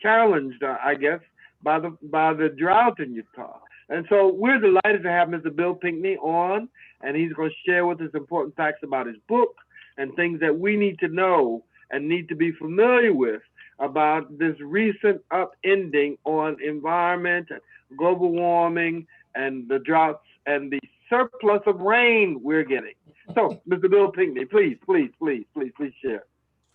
challenged, I guess, by the drought in Utah. And so we're delighted to have Mr. Bill Pinkney on, and he's going to share with us important facts about his book and things that we need to know and need to be familiar with about this recent upending on environment and global warming and the droughts and the surplus of rain we're getting. So, Mr. Bill Pinkney, please share.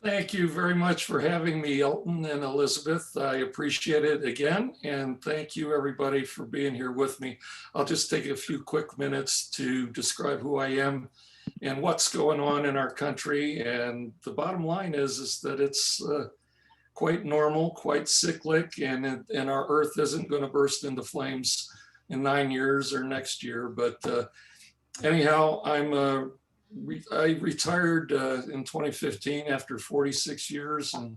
Thank you very much for having me, Elton and Elizabeth. I appreciate it again. And thank you everybody for being here with me. I'll just take a few quick minutes to describe who I am and what's going on in our country. And the bottom line is that it's quite normal, quite cyclic, and our earth isn't going to burst into flames in 9 years or next year. But anyhow, I retired in 2015 after 46 years and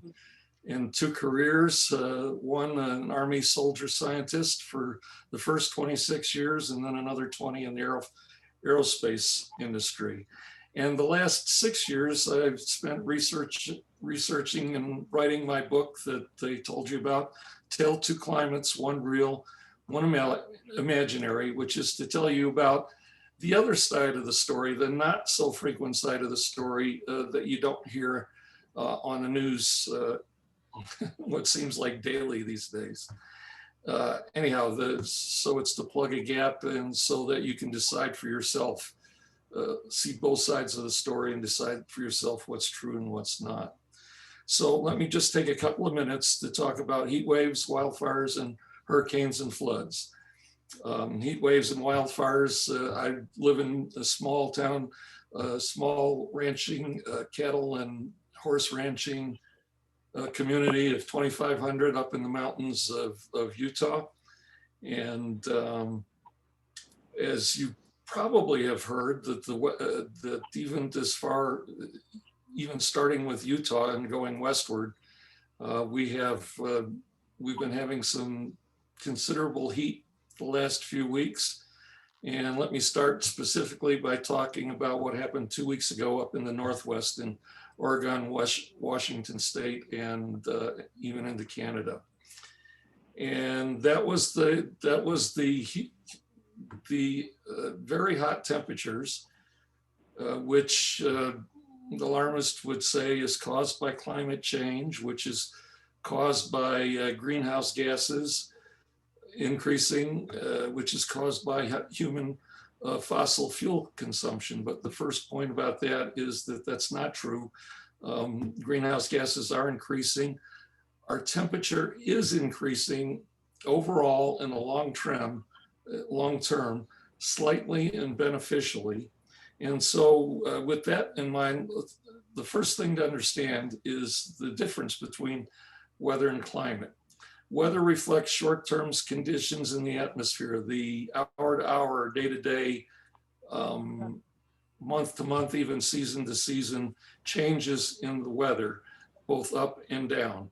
in two careers. One, an Army soldier scientist for the first 26 years, and then another 20 in the aerospace industry. And the last 6 years I've spent researching and writing my book that they told you about, Tale Two Climates, One Real, One Imaginary, which is to tell you about the other side of the story, the not so frequent side of the story that you don't hear on the news, what seems like daily these days. Anyhow, so it's to plug a gap and so that you can decide for yourself, see both sides of the story and decide for yourself what's true and what's not. So let me just take a couple of minutes to talk about heat waves, wildfires, and hurricanes and floods. Heat waves and wildfires. I live in a small town, small ranching, cattle and horse ranching community of 2,500 up in the mountains of Utah. And as you probably have heard, that even this far, even starting with Utah and going westward, we've been having some considerable heat the last few weeks. And let me start specifically by talking about what happened 2 weeks ago up in the Northwest in Oregon, Washington State, and even into Canada. And that was the very hot temperatures, which the alarmists would say is caused by climate change, which is caused by greenhouse gases increasing, which is caused by human fossil fuel consumption. But the first point about that is that that's not true. Greenhouse gases are increasing. Our temperature is increasing overall in the long term, slightly and beneficially. And so with that in mind, the first thing to understand is the difference between weather and climate. Weather reflects short-term conditions in the atmosphere, the hour-to-hour, day-to-day, month-to-month, even season-to-season changes in the weather, both up and down.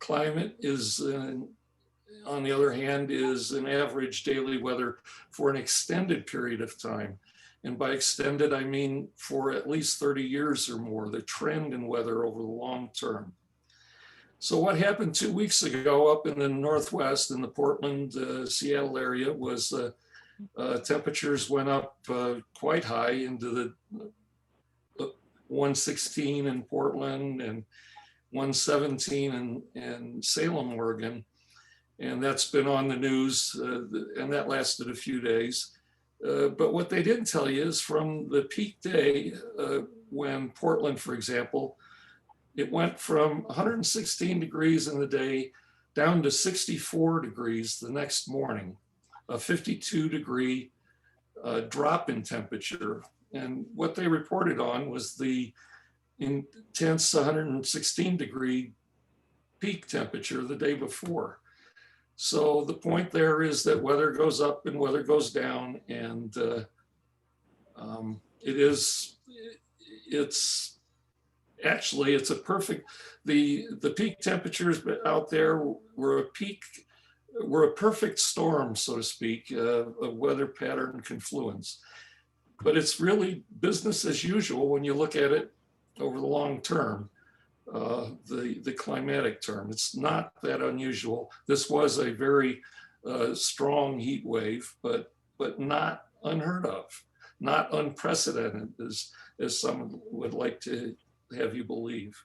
Climate is, on the other hand, is an average daily weather for an extended period of time. And by extended, I mean for at least 30 years or more, the trend in weather over the long term. So what happened 2 weeks ago up in the Northwest in the Portland, Seattle area was temperatures went up quite high into the 116 in Portland and 117 in Salem, Oregon. And that's been on the news and that lasted a few days. But what they didn't tell you is from the peak day when Portland, for example, it went from 116 degrees in the day down to 64 degrees the next morning, a 52 degree drop in temperature. And what they reported on was the intense 116 degree peak temperature the day before. So the point there is that weather goes up and weather goes down, and it's a perfect, the peak temperatures out there were a perfect storm, so to speak, of weather pattern confluence. But it's really business as usual when you look at it over the long term. the climatic term. It's not that unusual. This was a very strong heat wave, but not unheard of, not unprecedented as some would like to have you believe.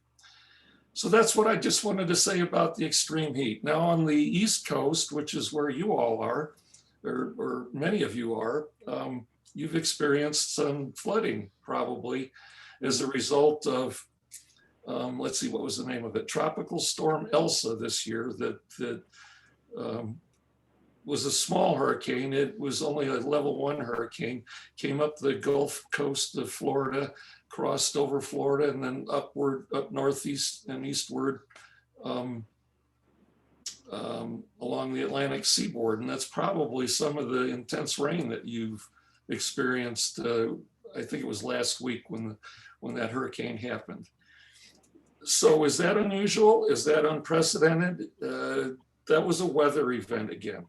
So that's what I just wanted to say about the extreme heat. Now on the East Coast, which is where you all are, or many of you are, you've experienced some flooding probably as a result of, let's see, what was the name of it? Tropical Storm Elsa this year that was a small hurricane. It was only a level 1 hurricane, came up the Gulf Coast of Florida, crossed over Florida, and then upward, up northeast and eastward along the Atlantic seaboard. And that's probably some of the intense rain that you've experienced. I think it was last week when that hurricane happened. So is that unusual? Is that unprecedented? That was a weather event again.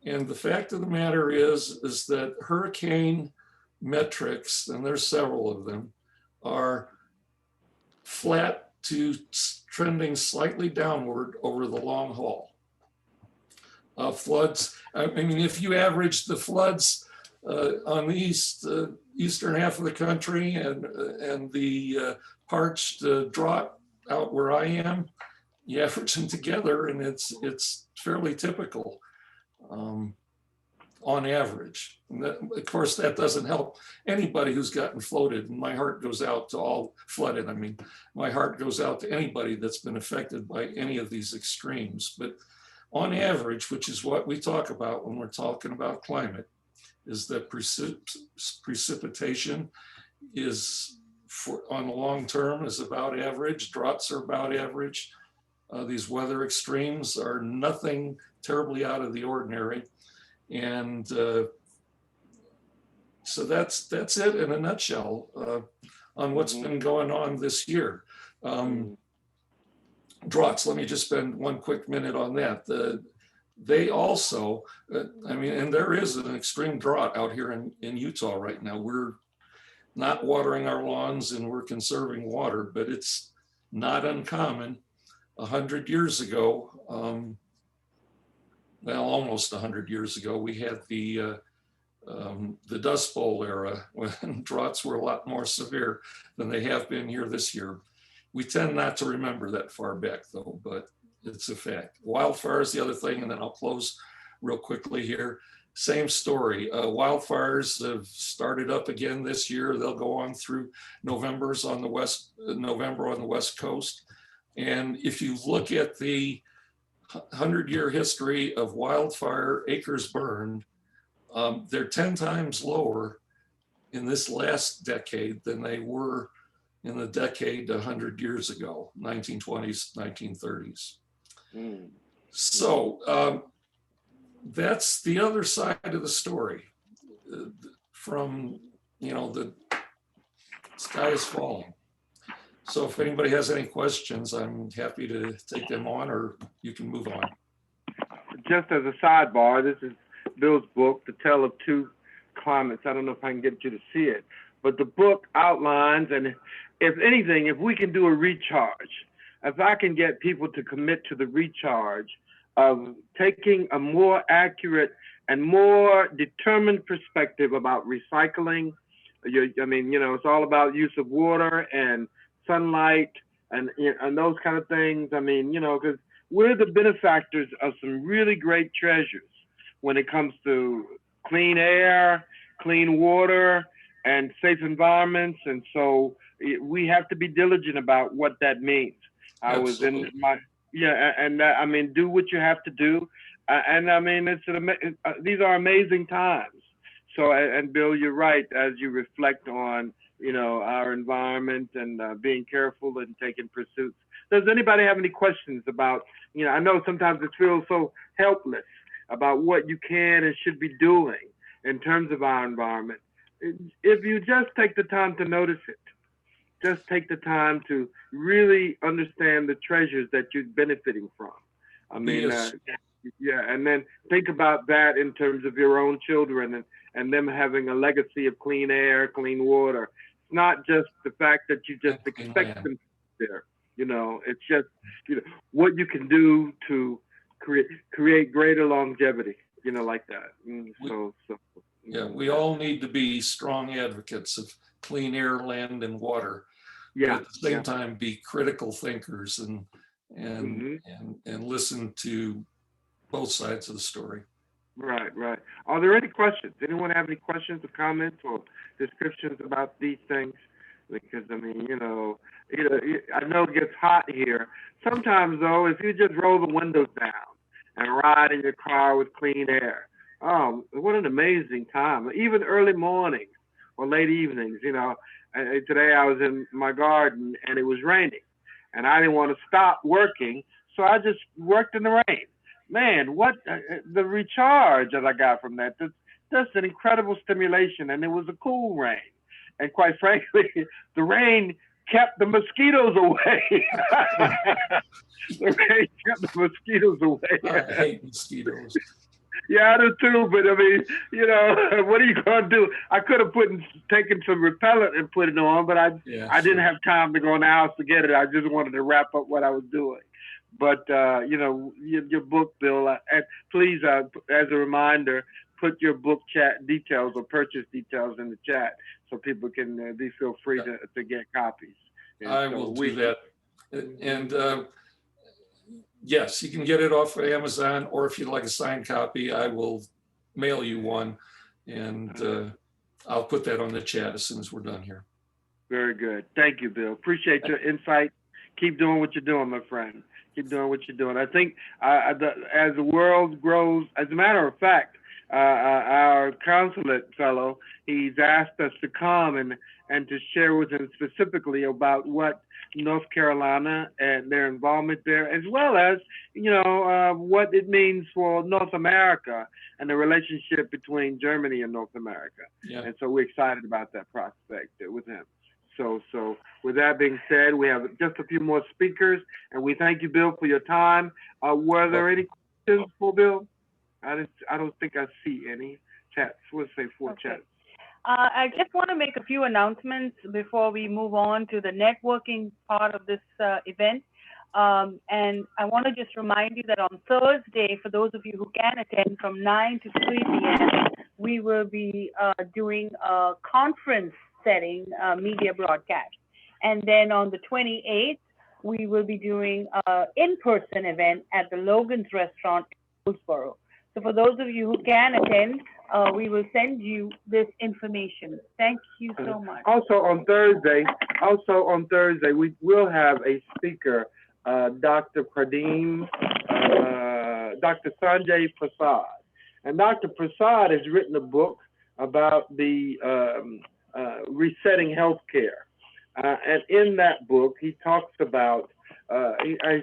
And the fact of the matter is that hurricane metrics, and there's several of them, are flat to trending slightly downward over the long haul. Floods, I mean, if you average the floods on the eastern half of the country and the parched drought out where I am, you average them together and it's fairly typical on average. And that, of course, that doesn't help anybody who's gotten flooded. And my heart goes out to all flooded. I mean, my heart goes out to anybody that's been affected by any of these extremes. But on average, which is what we talk about when we're talking about climate, is that precipitation is on the long term is about average. Droughts are about average. These weather extremes are nothing terribly out of the ordinary. And so that's it in a nutshell on what's been going on this year. Droughts, let me just spend one quick minute on that. They also, I mean, and there is an extreme drought out here in Utah right now. We're not watering our lawns and we're conserving water, but it's not uncommon. 100 years ago, well, almost 100 years ago, we had the Dust Bowl era when droughts were a lot more severe than they have been here this year. We tend not to remember that far back though, but it's a fact. Wildfires, the other thing, and then I'll close real quickly here. Same story. Wildfires have started up again this year. They'll go on through November on the West Coast. And if you look at the 100-year history of wildfire acres burned, they're 10 times lower in this last decade than they were in the decade 100 years ago, 1920s, 1930s. So that's the other side of the story. From, you know, the sky is falling. So if anybody has any questions, I'm happy to take them on, or you can move on. Just as a sidebar, this is Bill's book, The Tale of Two Climates. I don't know if I can get you to see it, but the book outlines, and if anything, if we can do a recharge, if I can get people to commit to the recharge of taking a more accurate and more determined perspective about recycling. I mean, you know, it's all about use of water and sunlight and those kind of things. I mean, you know, because we're the benefactors of some really great treasures when it comes to clean air, clean water, and safe environments. And so we have to be diligent about what that means. I was in my, I mean, do what you have to do. And I mean, these are amazing times. So, and Bill, you're right, as you reflect on, you know, our environment and being careful and taking pursuits. Does anybody have any questions about, you know, I know sometimes it feels so helpless about what you can and should be doing in terms of our environment. If you just take the time to notice it, just take the time to really understand the treasures that you're benefiting from. I mean, yes. And then think about that in terms of your own children and them having a legacy of clean air, clean water. It's not just the fact that you just expect them to be there. It's just what you can do to create greater longevity, like that. Yeah, we all need to be strong advocates of clean air, land, and water, but yeah, at the same time be critical thinkers and hmm listen to both sides of the story. Right, right. Are there any questions? Anyone have any questions or comments or descriptions about these things? Because I mean, I know it gets hot here. Sometimes though, if you just roll the windows down and ride in your car with clean air, oh, what an amazing time! Even early mornings or late evenings. Today I was in my garden and it was raining, and I didn't want to stop working, so I just worked in the rain. Man, what the recharge that I got from that. That's an incredible stimulation, and it was a cool rain. And quite frankly, the rain kept the mosquitoes away. The rain kept the mosquitoes away. I hate mosquitoes. Yeah, I do too. But I mean, what are you gonna do? I could have taken some repellent and put it on, but I didn't have time to go in the house to get it. I just wanted to wrap up what I was doing. But your book, Bill, and please, as a reminder, put your book chat details or purchase details in the chat so people can feel free to get copies. And I will do that. And yes, you can get it off of Amazon, or if you'd like a signed copy, I will mail you one, and I'll put that on the chat as soon as we're done here. Very good. Thank you, Bill. Appreciate your insight. Keep doing what you're doing, my friend. Keep doing what you're doing. I think as the world grows, as a matter of fact, our consulate fellow, he's asked us to come and to share with him specifically about what North Carolina and their involvement there, as well as, what it means for North America and the relationship between Germany and North America. Yeah. And so we're excited about that prospect with him. So with that being said, we have just a few more speakers, and we thank you, Bill, for your time. Were there any questions for Bill? I don't think I see any chats. Let's say 4 chats. I just want to make a few announcements before we move on to the networking part of this event. And I want to just remind you that on Thursday, for those of you who can attend from 9 to 3 p.m., we will be doing a conference setting media broadcast. And then on the 28th, we will be doing an in-person event at the Logan's Restaurant in Hillsborough. So for those of you who can attend, we will send you this information. Thank you so much. Also on Thursday, we will have a speaker, Dr. Dr. Sanjay Prasad. And Dr. Prasad has written a book about the resetting healthcare. And in that book, he talks about, I